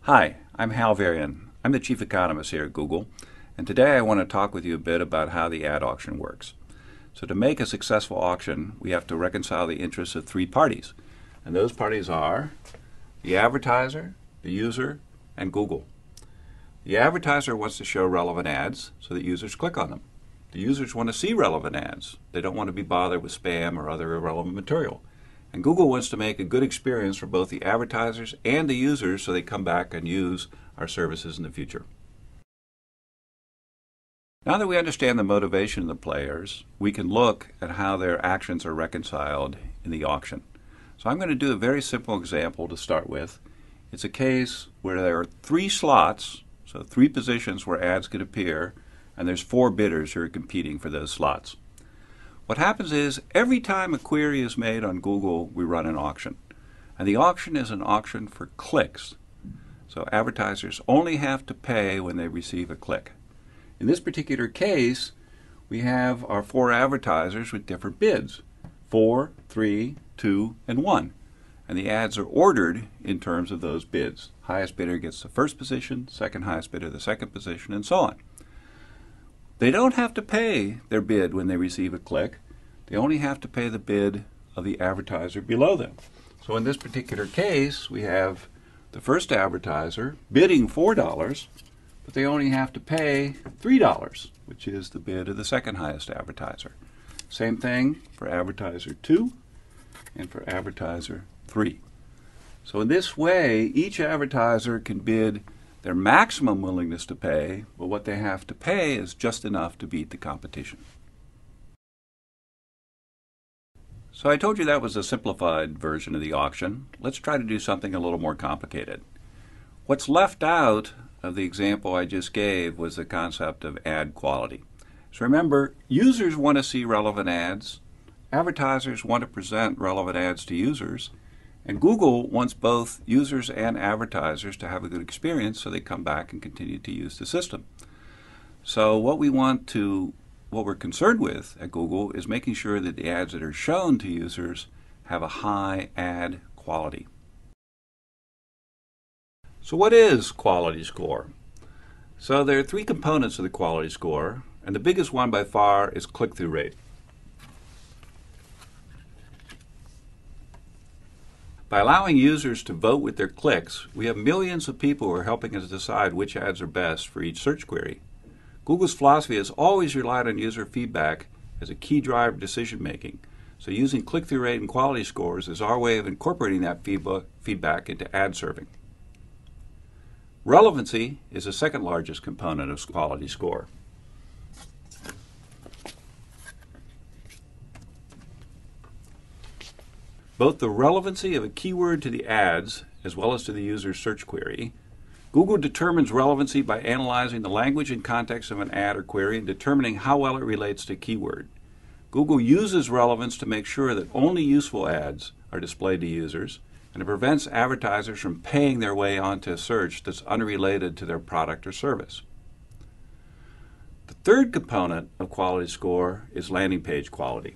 Hi, I'm Hal Varian. I'm the Chief Economist here at Google, and today I want to talk with you a bit about how the ad auction works. So to make a successful auction, we have to reconcile the interests of three parties, and those parties are the advertiser, the user, and Google. The advertiser wants to show relevant ads so that users click on them. The users want to see relevant ads. They don't want to be bothered with spam or other irrelevant material. And Google wants to make a good experience for both the advertisers and the users so they come back and use our services in the future. Now that we understand the motivation of the players, we can look at how their actions are reconciled in the auction. So I'm going to do a very simple example to start with. It's a case where there are three slots, so three positions where ads could appear, and there's four bidders who are competing for those slots. What happens is every time a query is made on Google, we run an auction. And the auction is an auction for clicks. So advertisers only have to pay when they receive a click. In this particular case, we have our four advertisers with different bids: 4, 3, 2, and 1. And the ads are ordered in terms of those bids. Highest bidder gets the first position, second highest bidder the second position, and so on. They don't have to pay their bid when they receive a click. They only have to pay the bid of the advertiser below them. So in this particular case, we have the first advertiser bidding $4, but they only have to pay $3, which is the bid of the second highest advertiser. Same thing for advertiser 2 and for advertiser 3. So in this way, each advertiser can bid their maximum willingness to pay, but what they have to pay is just enough to beat the competition. So I told you that was a simplified version of the auction. Let's try to do something a little more complicated. What's left out of the example I just gave was the concept of ad quality. So remember, users want to see relevant ads, advertisers want to present relevant ads to users, and Google wants both users and advertisers to have a good experience so they come back and continue to use the system. So what we're concerned with at Google is making sure that the ads that are shown to users have a high ad quality. So what is quality score? So there are three components of the quality score, and the biggest one by far is click-through rate. By allowing users to vote with their clicks, we have millions of people who are helping us decide which ads are best for each search query. Google's philosophy has always relied on user feedback as a key driver of decision making. So using click-through rate and quality scores is our way of incorporating that feedback into ad serving. Relevancy is the second largest component of quality score. Both the relevancy of a keyword to the ads as well as to the user's search query. Google determines relevancy by analyzing the language and context of an ad or query and determining how well it relates to a keyword. Google uses relevance to make sure that only useful ads are displayed to users, and it prevents advertisers from paying their way onto a search that's unrelated to their product or service. The third component of quality score is landing page quality.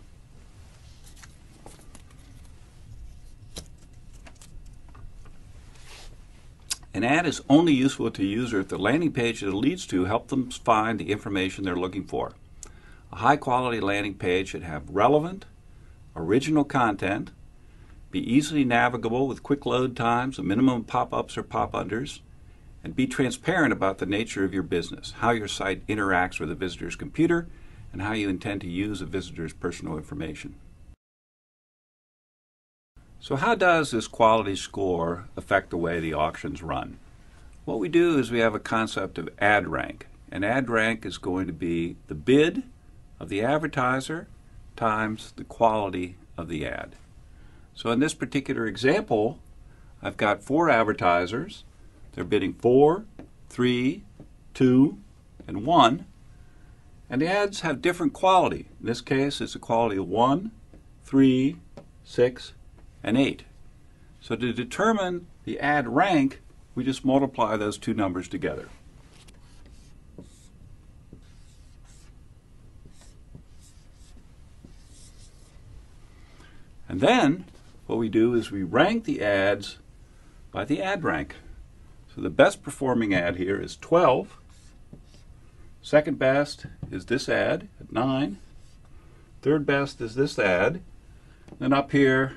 An ad is only useful to a user if the landing page that it leads to helps them find the information they're looking for. A high-quality landing page should have relevant, original content, be easily navigable with quick load times, a minimum pop-ups or pop-unders, and be transparent about the nature of your business, how your site interacts with a visitor's computer, and how you intend to use a visitor's personal information. So how does this quality score affect the way the auctions run? What we do is we have a concept of ad rank. And ad rank is going to be the bid of the advertiser times the quality of the ad. So in this particular example, I've got four advertisers. They're bidding 4, 3, 2, and 1. And the ads have different quality. In this case, it's a quality of 1, 3, 6, and 8. So to determine the ad rank, we just multiply those two numbers together. And then what we do is we rank the ads by the ad rank. So the best performing ad here is 12. Second best is this ad at 9. Third best is this ad. Then up here,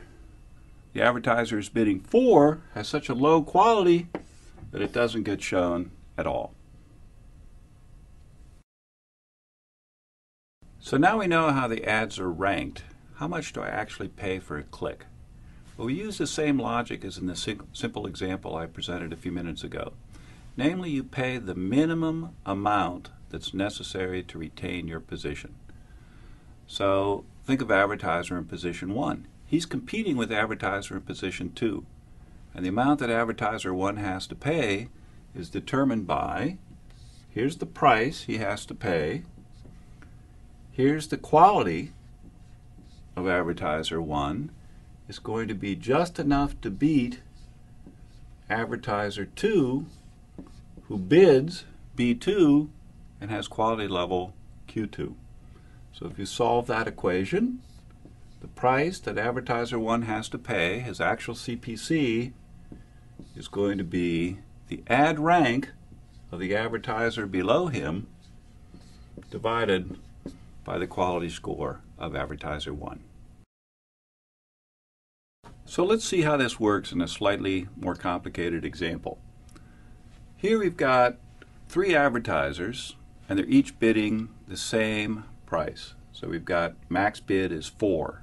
the advertiser is bidding 4, has such a low quality that it doesn't get shown at all. So now we know how the ads are ranked. How much do I actually pay for a click? Well, we use the same logic as in the simple example I presented a few minutes ago. Namely, you pay the minimum amount that's necessary to retain your position. So think of advertiser in position 1. He's competing with advertiser in position 2. And the amount that advertiser 1 has to pay is determined by, here's the price he has to pay, here's the quality of advertiser 1, is going to be just enough to beat advertiser 2, who bids B2 and has quality level Q2. So if you solve that equation, the price that advertiser 1 has to pay, his actual CPC, is going to be the ad rank of the advertiser below him divided by the quality score of advertiser 1. So let's see how this works in a slightly more complicated example. Here we've got 3 advertisers, and they're each bidding the same price. So we've got max bid is $4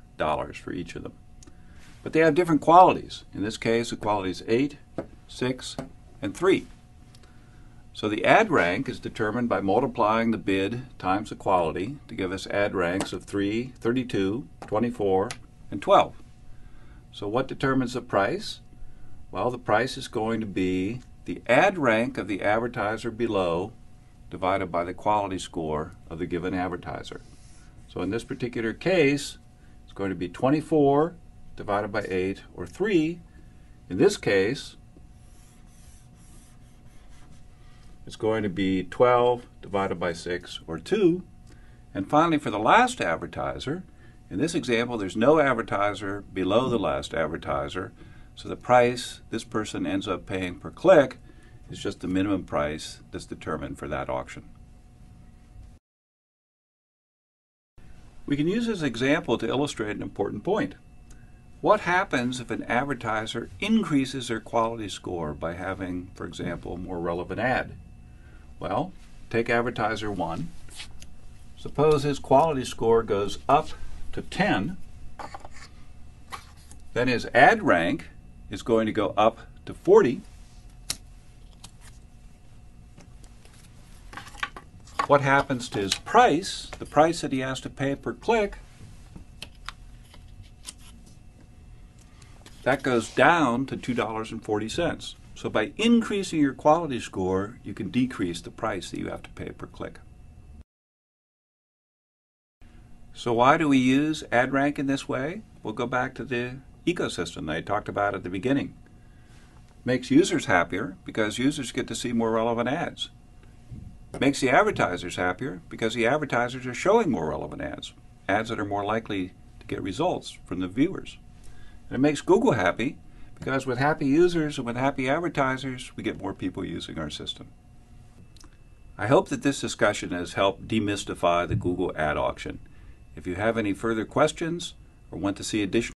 for each of them. But they have different qualities. In this case, the quality is 8, 6, and 3. So the ad rank is determined by multiplying the bid times the quality to give us ad ranks of 3, 32, 24, and 12. So what determines the price? Well, the price is going to be the ad rank of the advertiser below divided by the quality score of the given advertiser. So in this particular case, it's going to be 24 divided by 8, or 3. In this case, it's going to be 12 divided by 6, or 2. And finally, for the last advertiser, in this example, there's no advertiser below the last advertiser, so the price this person ends up paying per click is just the minimum price that's determined for that auction. We can use this example to illustrate an important point. What happens if an advertiser increases their quality score by having, for example, a more relevant ad? Well, take advertiser 1. Suppose his quality score goes up to 10. Then his ad rank is going to go up to 40. What happens to his price, the price that he has to pay per click? That goes down to $2.40. So by increasing your quality score, you can decrease the price that you have to pay per click. So why do we use ad rank in this way? We'll go back to the ecosystem that I talked about at the beginning. Makes users happier because users get to see more relevant ads. Makes the advertisers happier because the advertisers are showing more relevant ads, ads that are more likely to get results from the viewers. And it makes Google happy because with happy users and with happy advertisers, we get more people using our system. I hope that this discussion has helped demystify the Google ad auction. If you have any further questions or want to see additional